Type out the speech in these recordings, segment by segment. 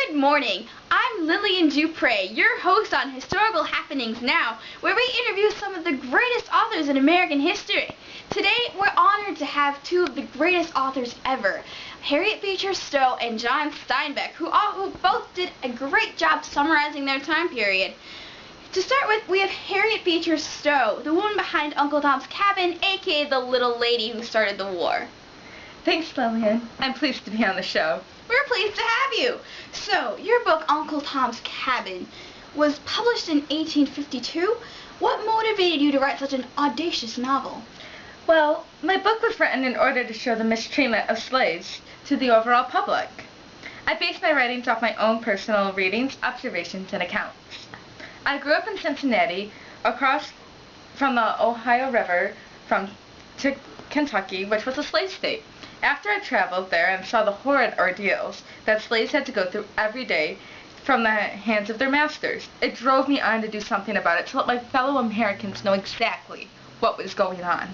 Good morning. I'm Lillian Dupre, your host on Historical Happenings Now, where we interview some of the greatest authors in American history. Today, we're honored to have two of the greatest authors ever, Harriet Beecher Stowe and John Steinbeck, who both did a great job summarizing their time period. To start with, we have Harriet Beecher Stowe, the woman behind Uncle Tom's Cabin, aka the little lady who started the war. Thanks, Lillian. I'm pleased to be on the show. We're pleased to have you. So, your book, Uncle Tom's Cabin, was published in 1852. What motivated you to write such an audacious novel? Well, my book was written in order to show the mistreatment of slaves to the overall public. I based my writings off my own personal readings, observations, and accounts. I grew up in Cincinnati, across from the Ohio River to Kentucky, which was a slave state. After I traveled there and saw the horrid ordeals that slaves had to go through every day from the hands of their masters, it drove me on to do something about it to let my fellow Americans know exactly what was going on.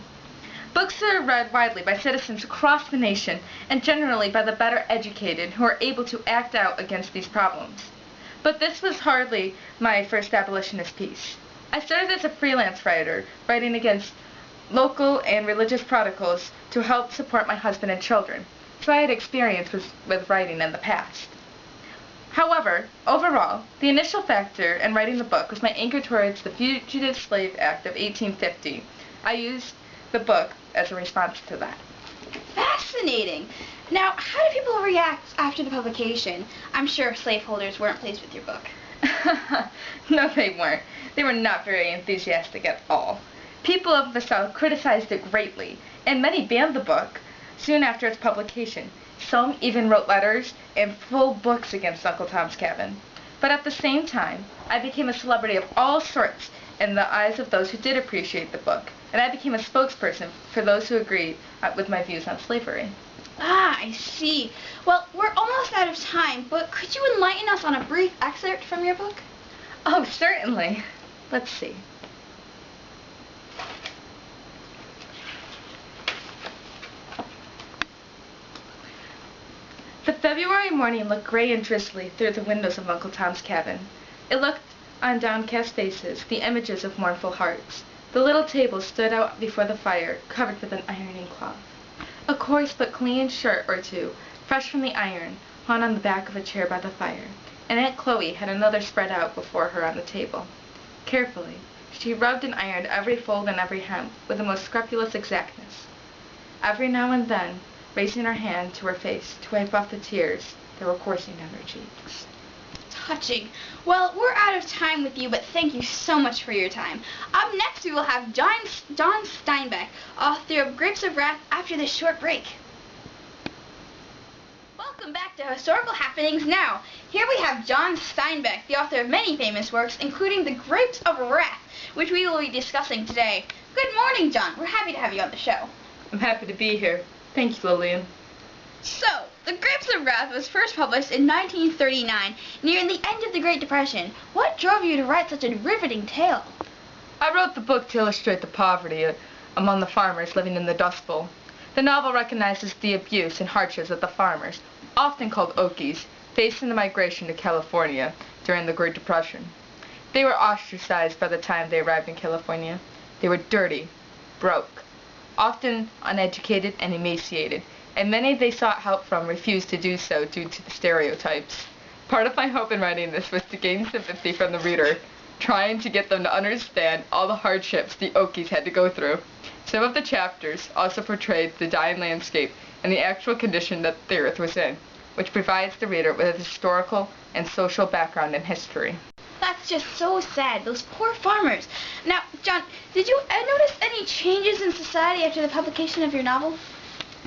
Books are read widely by citizens across the nation and generally by the better educated who are able to act out against these problems. But this was hardly my first abolitionist piece. I started as a freelance writer, writing against local and religious protocols to help support my husband and children, so I had experience with writing in the past. However, overall, the initial factor in writing the book was my anchor towards the Fugitive Slave Act of 1850. I used the book as a response to that. Fascinating. Now, how did people react after the publication? I'm sure slaveholders weren't pleased with your book. No, they weren't. They were not very enthusiastic at all. People of the South criticized it greatly, and many banned the book soon after its publication. Some even wrote letters and full books against Uncle Tom's Cabin. But at the same time, I became a celebrity of all sorts in the eyes of those who did appreciate the book, and I became a spokesperson for those who agreed with my views on slavery. Ah, I see. Well, we're almost out of time, but could you enlighten us on a brief excerpt from your book? Oh, certainly. Let's see. The February morning looked gray and drizzly through the windows of Uncle Tom's Cabin. It looked on downcast faces, the images of mournful hearts. The little table stood out before the fire, covered with an ironing cloth. A coarse but clean shirt or two, fresh from the iron, hung on the back of a chair by the fire, and Aunt Chloe had another spread out before her on the table. Carefully, she rubbed and ironed every fold and every hem with the most scrupulous exactness. Every now and then, raising her hand to her face to wipe off the tears that were coursing down her cheeks. Touching. Well, we're out of time with you, but thank you so much for your time. Up next, we will have John Steinbeck, author of Grapes of Wrath, after this short break. Welcome back to Historical Happenings Now. Here we have John Steinbeck, the author of many famous works, including The Grapes of Wrath, which we will be discussing today. Good morning, John. We're happy to have you on the show. I'm happy to be here. Thank you, Lillian. So, The Grapes of Wrath was first published in 1939, near the end of the Great Depression. What drove you to write such a riveting tale? I wrote the book to illustrate the poverty among the farmers living in the Dust Bowl. The novel recognizes the abuse and hardships that the farmers, often called Okies, faced in the migration to California during the Great Depression. They were ostracized by the time they arrived in California. They were dirty, broke, often uneducated and emaciated, and many they sought help from refused to do so due to the stereotypes. Part of my hope in writing this was to gain sympathy from the reader, trying to get them to understand all the hardships the Okies had to go through. Some of the chapters also portrayed the dying landscape and the actual condition that the earth was in, which provides the reader with a historical and social background and history. That's just so sad, those poor farmers. Now, John, did you notice any changes in society after the publication of your novel?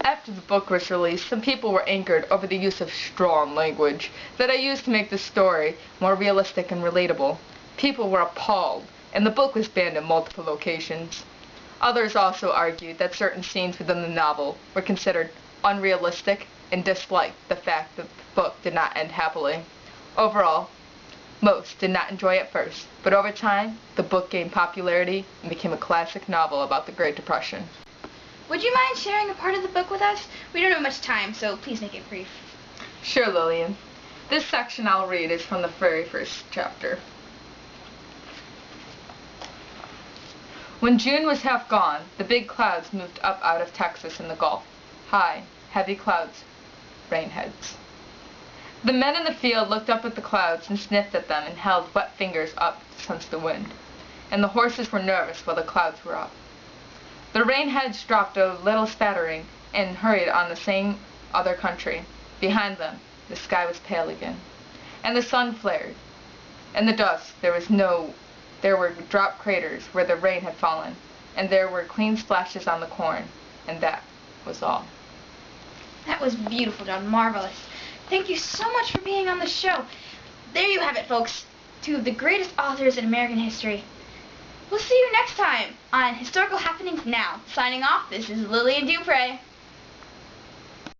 After the book was released, some people were angered over the use of strong language that I used to make the story more realistic and relatable. People were appalled, and the book was banned in multiple locations. Others also argued that certain scenes within the novel were considered unrealistic and disliked the fact that the book did not end happily. Overall, most did not enjoy it first, but over time, the book gained popularity and became a classic novel about the Great Depression. Would you mind sharing a part of the book with us? We don't have much time, so please make it brief. Sure, Lillian. This section I'll read is from the very first chapter. When June was half gone, the big clouds moved up out of Texas in the Gulf. High, heavy clouds, rainheads. The men in the field looked up at the clouds and sniffed at them and held wet fingers up to sense the wind. And the horses were nervous while the clouds were up. The rainheads dropped a little spattering and hurried on the same other country. Behind them, the sky was pale again, and the sun flared. In the dusk, there were drop craters where the rain had fallen, and there were clean splashes on the corn, and that was all. That was beautiful, John. Marvelous. Thank you so much for being on the show. There you have it, folks. Two of the greatest authors in American history. We'll see you next time on Historical Happenings Now. Signing off, this is Lillian Dupre.